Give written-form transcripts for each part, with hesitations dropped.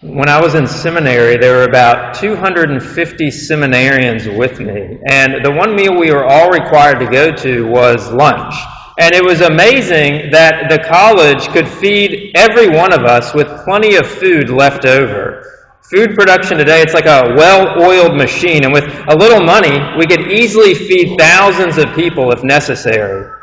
When I was in seminary, there were about 250 seminarians with me, and the one meal we were all required to go to was lunch. And it was amazing that the college could feed every one of us with plenty of food left over. Food production today, it's like a well-oiled machine, and with a little money, we could easily feed thousands of people if necessary.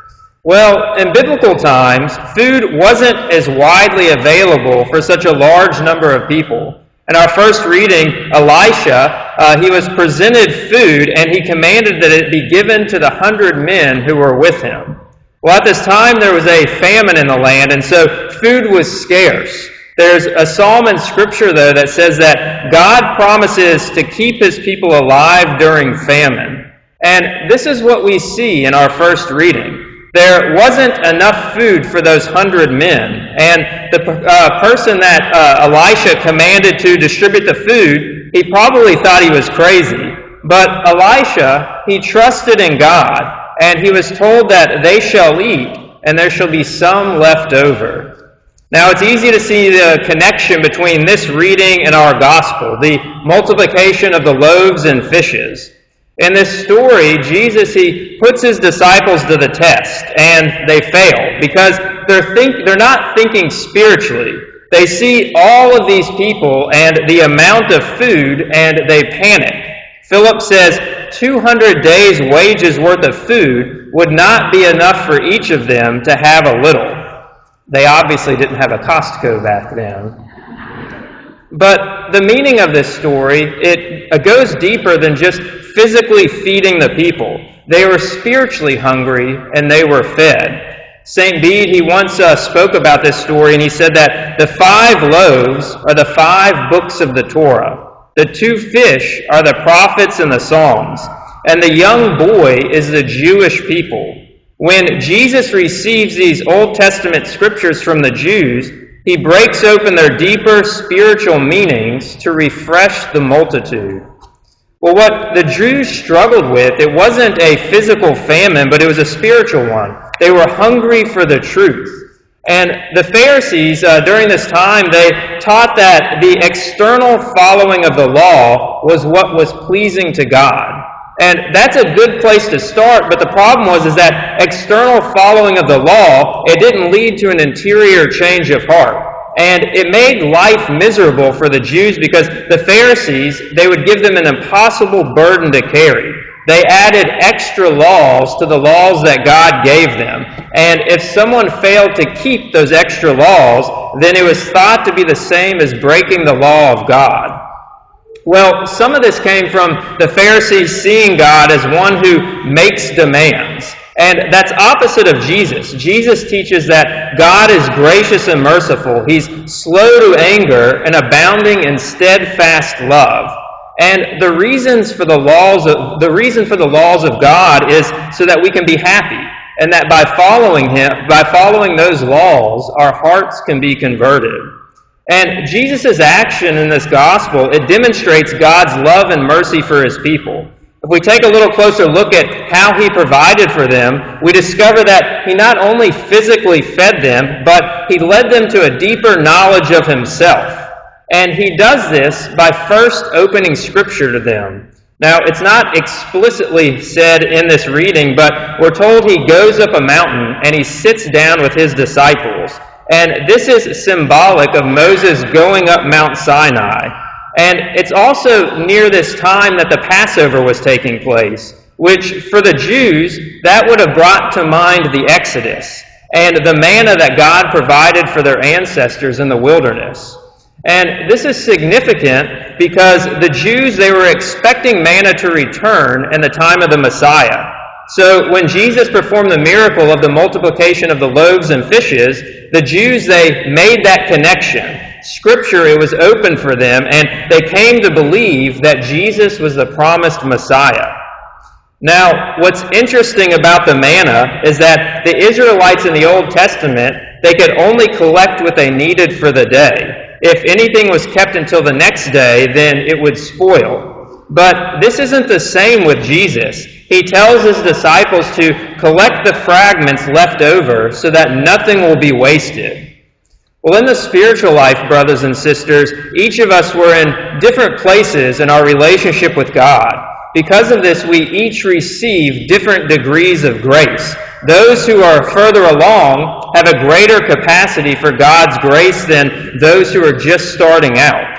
Well, in biblical times, food wasn't as widely available for such a large number of people. In our first reading, Elisha, he was presented food, and he commanded that it be given to the 100 men who were with him. Well, at this time, there was a famine in the land, and so food was scarce. There's a psalm in Scripture, though, that says that God promises to keep his people alive during famine. And this is what we see in our first reading. There wasn't enough food for those 100 men, and the person that Elisha commanded to distribute the food, he probably thought he was crazy. But Elisha, he trusted in God, and he was told that they shall eat, and there shall be some left over. Now, it's easy to see the connection between this reading and our gospel, the multiplication of the loaves and fishes. In this story, Jesus, he puts his disciples to the test, and they fail because they're not thinking spiritually. They see all of these people and the amount of food, and they panic. Philip says 200 days' wages worth of food would not be enough for each of them to have a little. They obviously didn't have a Costco back then. But the meaning of this story, it goes deeper than just physically feeding the people. They were spiritually hungry, and they were fed. St. Bede, he once spoke about this story, and he said that the 5 loaves are the 5 books of the Torah. The 2 fish are the prophets and the Psalms. And the young boy is the Jewish people. When Jesus receives these Old Testament scriptures from the Jews, he breaks open their deeper spiritual meanings to refresh the multitude. Well, what the Jews struggled with, it wasn't a physical famine, but it was a spiritual one. They were hungry for the truth. And the Pharisees, during this time, they taught that the external following of the law was what was pleasing to God. And that's a good place to start, but the problem was that external following of the law, it didn't lead to an interior change of heart. And it made life miserable for the Jews because the Pharisees, they would give them an impossible burden to carry. They added extra laws to the laws that God gave them. And if someone failed to keep those extra laws, then it was thought to be the same as breaking the law of God. Well, some of this came from the Pharisees seeing God as one who makes demands. And that's opposite of Jesus. Jesus teaches that God is gracious and merciful. He's slow to anger and abounding in steadfast love. And the reason for the laws of God is so that we can be happy, and that by following those laws, our hearts can be converted. And Jesus' action in this gospel, it demonstrates God's love and mercy for his people. If we take a little closer look at how he provided for them, we discover that he not only physically fed them, but he led them to a deeper knowledge of himself. And he does this by first opening Scripture to them. Now, it's not explicitly said in this reading, but we're told he goes up a mountain and he sits down with his disciples. And this is symbolic of Moses going up Mount Sinai. And it's also near this time that the Passover was taking place, which for the Jews, that would have brought to mind the Exodus and the manna that God provided for their ancestors in the wilderness. And this is significant because the Jews, they were expecting manna to return in the time of the Messiah. So when Jesus performed the miracle of the multiplication of the loaves and fishes, the Jews, they made that connection. Scripture, it was open for them, and they came to believe that Jesus was the promised Messiah. Now, what's interesting about the manna is that the Israelites in the Old Testament, they could only collect what they needed for the day. If anything was kept until the next day, then it would spoil. But this isn't the same with Jesus. He tells his disciples to collect the fragments left over so that nothing will be wasted. Well, in the spiritual life, brothers and sisters, each of us were in different places in our relationship with God. Because of this, we each receive different degrees of grace. Those who are further along have a greater capacity for God's grace than those who are just starting out.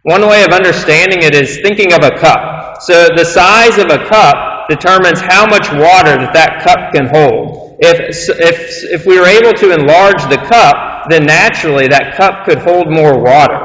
One way of understanding it is thinking of a cup. So the size of a cup determines how much water that cup can hold. If we were able to enlarge the cup, then naturally that cup could hold more water.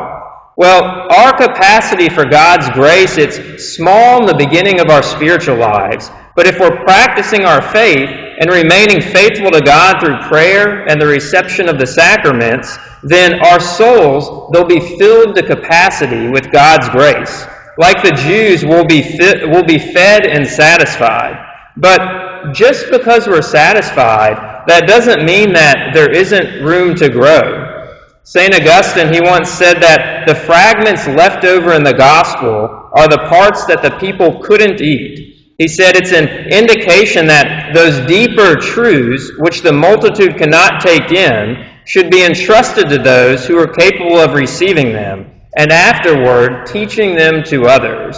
Well, our capacity for God's grace, it's small in the beginning of our spiritual lives, but if we're practicing our faith and remaining faithful to God through prayer and the reception of the sacraments, then our souls, they'll be filled to capacity with God's grace. Like the Jews, we'll be fed and satisfied. But just because we're satisfied, that doesn't mean that there isn't room to grow. St. Augustine, he once said that the fragments left over in the gospel are the parts that the people couldn't eat. He said it's an indication that those deeper truths, which the multitude cannot take in, should be entrusted to those who are capable of receiving them, and afterward teaching them to others.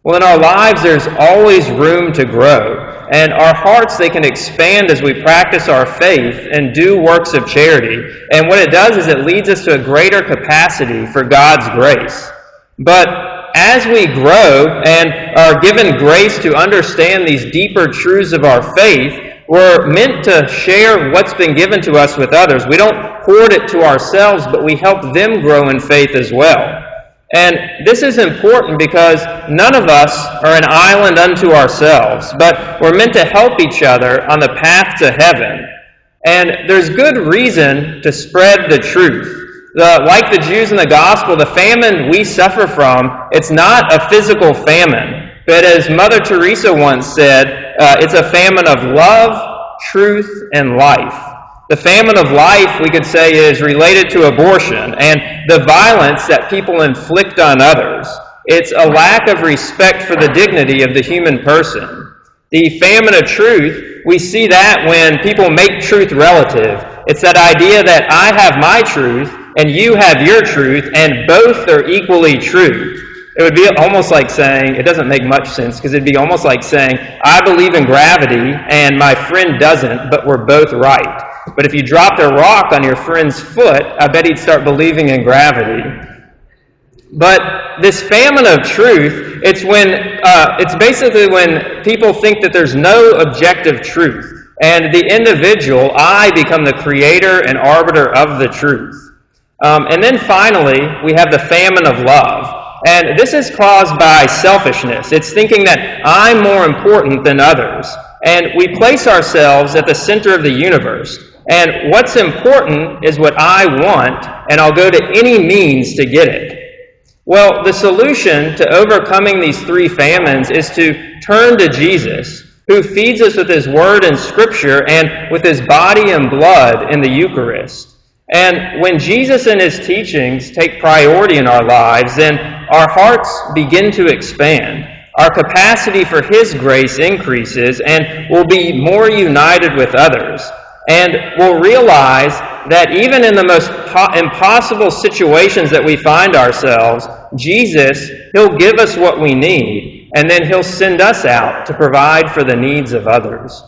Well, in our lives, there's always room to grow. And our hearts, they can expand as we practice our faith and do works of charity. And what it does is it leads us to a greater capacity for God's grace. But as we grow and are given grace to understand these deeper truths of our faith, we're meant to share what's been given to us with others. We don't hoard it to ourselves, but we help them grow in faith as well. And this is important because none of us are an island unto ourselves, but we're meant to help each other on the path to heaven. And there's good reason to spread the truth. Like the Jews in the gospel, the famine we suffer from, it's not a physical famine, but as Mother Teresa once said, it's a famine of love, truth, and life. The famine of life, we could say, is related to abortion and the violence that people inflict on others. It's a lack of respect for the dignity of the human person. The famine of truth, we see that when people make truth relative. It's that idea that I have my truth and you have your truth, and both are equally true. It would be almost like saying, it doesn't make much sense, because it'd be almost like saying, I believe in gravity and my friend doesn't, but we're both right. But if you dropped a rock on your friend's foot, I bet he'd start believing in gravity. But this famine of truth, it's basically when people think that there's no objective truth, and the individual, I, become the creator and arbiter of the truth. And then finally, we have the famine of love. And this is caused by selfishness. It's thinking that I'm more important than others. And we place ourselves at the center of the universe. And what's important is what I want, and I'll go to any means to get it. Well, the solution to overcoming these three famines is to turn to Jesus, who feeds us with his word and scripture and with his body and blood in the Eucharist. And when Jesus and his teachings take priority in our lives, then our hearts begin to expand. Our capacity for his grace increases, and we'll be more united with others. And we'll realize that even in the most impossible situations that we find ourselves, Jesus, he'll give us what we need, and then he'll send us out to provide for the needs of others.